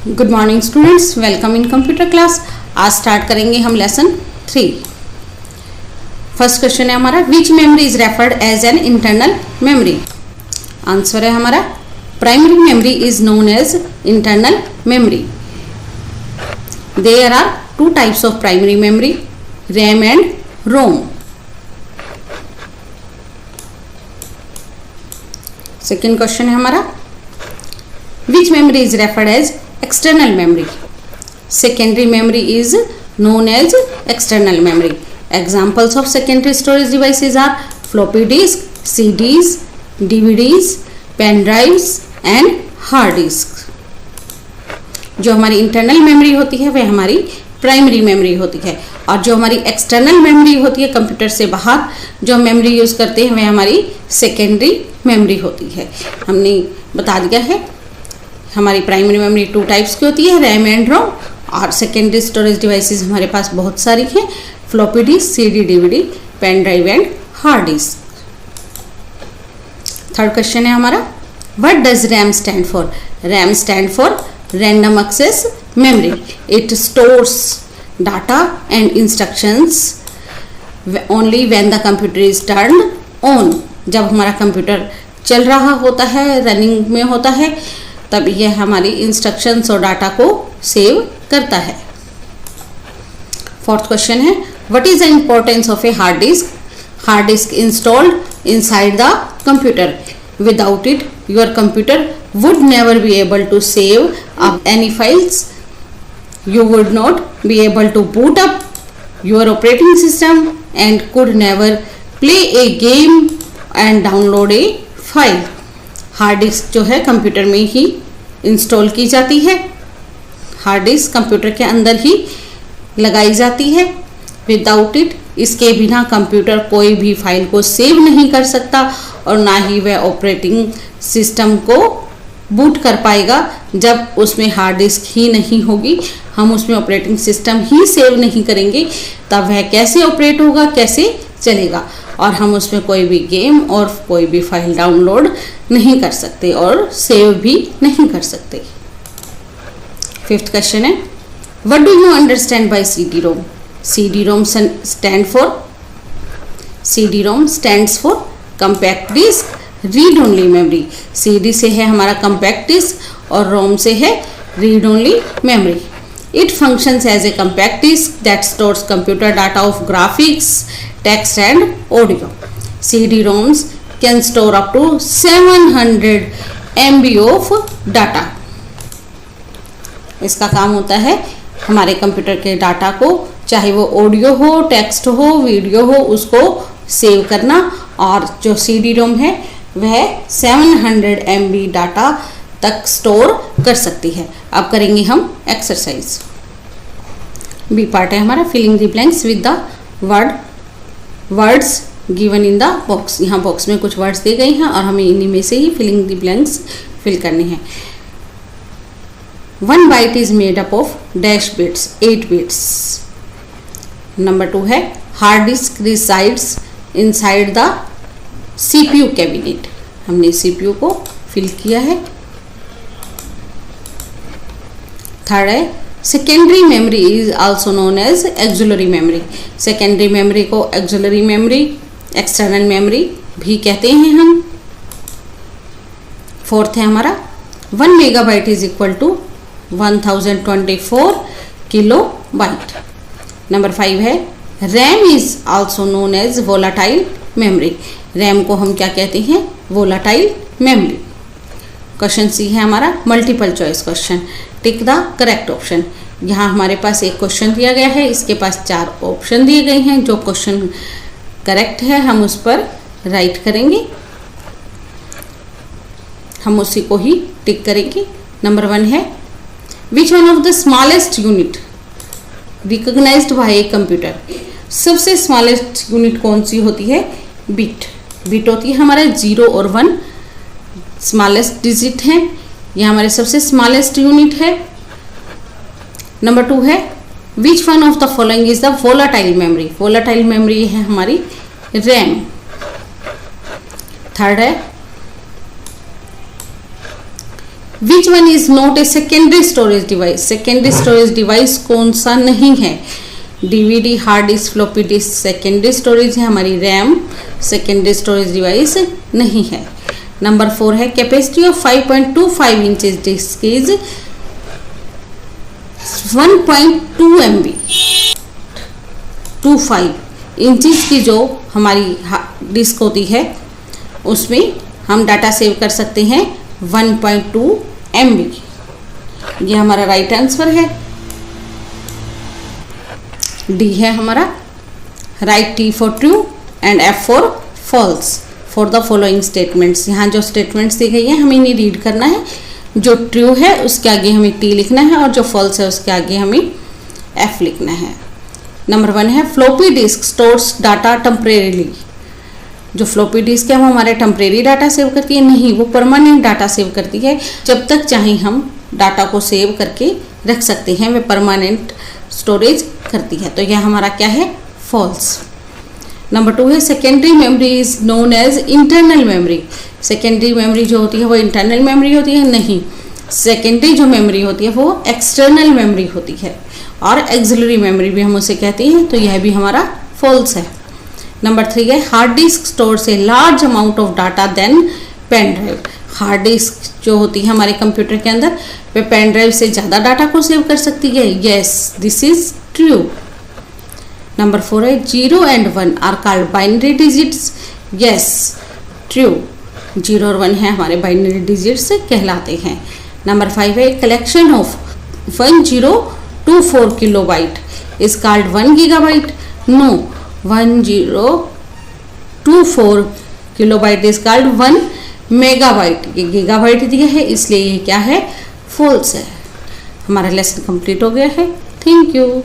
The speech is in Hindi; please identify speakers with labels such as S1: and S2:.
S1: Good morning students, welcome in computer class. आज स्टार्ट करेंगे हम लेसन 3। फर्स्ट क्वेश्चन है हमारा, which memory is referred as an internal memory. Answer है हमारा primary memory is known as internal memory. There are two types of primary memory, RAM and ROM. Second question है हमारा, which memory is referred as external memory. Secondary memory is known as external memory. Examples of secondary storage devices are floppy disk, CDs, DVDs, pen drives and hard disk. जो हमारी इंटरनल मेमोरी होती है वह हमारी प्राइमरी मेमोरी होती है, और जो हमारी एक्सटर्नल मेमोरी होती है कंप्यूटर से बाहर जो मेमोरी यूज करते हैं वह हमारी सेकेंडरी मेमोरी होती है। हमने बता दिया है हमारी प्राइमरी मेमोरी टू टाइप्स की होती है, रैम एंड रोम, और सेकेंडरी स्टोरेज डिवाइसेस हमारे पास बहुत सारी हैं, floppy disk, CD, DVD, pen drive and hard disk. Third question है हमारा, what does RAM stand for. RAM stand for random access memory. It stores data and instructions only when the computer is turned on. जब हमारा कंप्यूटर चल रहा होता है, रनिंग में होता है, तब यह हमारी इंस्ट्रक्शंस और डाटा को सेव करता है। फोर्थ क्वेश्चन है, what is the importance of a hard disk. Hard disk installed inside the computer. Without it your computer would never be able to save up any files. You would not be able to boot up your operating system and could never play a game and download a file. Hard disk जो है कंप्यूटर में ही इंस्टॉल की जाती है, हार्ड डिस्क कंप्यूटर के अंदर ही लगाई जाती है। विदाउट इट, इसके बिना कंप्यूटर कोई भी फाइल को सेव नहीं कर सकता और ना ही वह ऑपरेटिंग सिस्टम को बूट कर पाएगा। जब उसमें हार्ड डिस्क ही नहीं होगी, हम उसमें ऑपरेटिंग सिस्टम ही सेव नहीं करेंगे, तब वह कैसे ऑपरेट होगा, कैसे चलेगा, और हम उसमें कोई भी गेम और कोई भी फाइल डाउनलोड नहीं कर सकते और सेव भी नहीं कर सकते। फिफ्थ क्वेश्चन है, what do you understand by CD ROM. CD ROM stands for compact disk read only memory. CD से है हमारा कंपैक्ट डिस्क और रोम से है read only memory. It functions as a compact disk that stores computer data of graphics, text and audio. CD-ROMs can store up to 700 MB of data. इसका काम होता है हमारे कंप्यूटर के डाटा को, चाहे वो ऑडियो हो, टेक्स्ट हो, वीडियो हो, उसको सेव करना, और जो CD-ROM है वह 700 MB डाटा तक स्टोर कर सकती है। अब करेंगे हम एक्सरसाइज। बी पार्ट है हमारा, filling the blanks with the words given in the box. यहाँ बॉक्स में कुछ वर्ड्स दिए गए हैं और हमें इन्हीं में से ही फिलिंग द ब्लैंक्स फिल करने हैं। 1 byte is made up of dash bits, 8 bits. Number 2 है, hard disk resides inside the CPU cabinet. हमने CPU को फिल किया है। थर्ड है, secondary memory is also known as auxiliary memory. Secondary memory को एक्सिलरी मेमोरी, एक्सटर्नल मेमोरी भी कहते हैं हम। फोर्थ है हमारा, 1 megabyte is equal to 1024 kilobyte. Number 5 है, RAM is also known as volatile memory. RAM को हम क्या कहते हैं, वोलाटाइल मेमोरी। क्वेश्चन सी है हमारा multiple choice question, tick the correct option. यहाँ हमारे पास एक क्वेश्चन दिया गया है, इसके पास 4 ऑप्शन दिए गए हैं। जो क्वेश्चन करेक्ट है हम उस पर राइट करेंगे, हम उसी को ही टिक करेंगे। नंबर 1 है, which one of the smallest unit recognized by a computer. सबसे स्मॉलेस्ट यूनिट कौन सी होती है, बिट। बिट होती है हमारा 0 और 1 स्मॉलेस्ट डिजिट है, यह हमारे सबसे स्मॉलेस्ट यूनिट है। नंबर 2 है, which one of the following is the volatile memory. Volatile memory है हमारी रैम। थर्ड है, which one is not a secondary storage device, secondary storage device कौन सा नहीं है? DVD, hard disk, floppy disk secondary storage है, हमारी रैम सेकेंडरी स्टोरेज डिवाइस नहीं है। नंबर 4 है capacity of 5.25 inches disk is 1.2 MB। 25 inches की जो हमारी डिस्क होती है उसमें हम डाटा सेव कर सकते हैं 1.2 MB। ये हमारा राइट आंसर है, डी है हमारा right. T for true and F for false for the following statements. यहाँ जो स्टेटमेंट्स दी गई है हमें इन्हें रीड करना है। जो ट्रू है उसके आगे हमें टी लिखना है और जो फॉल्स है उसके आगे हमें एफ लिखना है। नंबर 1 है floppy disk stores data temporarily. जो फ्लॉपी डिस्क है वो हमारे टेम्परेरी डाटा सेव करती है? नहीं, वो परमानेंट डाटा सेव करती है। जब तक चाहे हम डाटा को सेव करके रख सकते हैं, वे परमानेंट स्टोरेज करती है। तो यह हमारा क्या है? फॉल्स। नंबर 2 है secondary memory is known as internal memory. Secondary memory जो होती है वो इंटरनल मेमोरी होती है? नहीं, सेकेंडरी जो मेमोरी होती है वो एक्सटर्नल मेमोरी होती है और एक्सिलरी मेमोरी भी हम उसे कहते हैं। तो यह भी हमारा फॉल्स है। नंबर 3 है hard disk stores a large amount of data then pen drive. Hard disk जो होती है हमारे कंप्यूटर के अंदर वे पेन ड्राइव से ज़्यादा डाटा को सेव कर सकती है? Yes, this is true. Number 4 है 0 and 1 are called binary digits. Yes, true. 0 और 1 है हमारे बाइनरी डिजिट्स कहलाते हैं। नंबर 5 है collection of 1024 kilobyte is called 1 gigabyte. No, 1024 kilobyte is called 1 megabyte. ये गीगाबाइट दिया है इसलिए ये क्या है? फॉल्स है। हमारा लेसन कंप्लीट हो गया है। Thank you.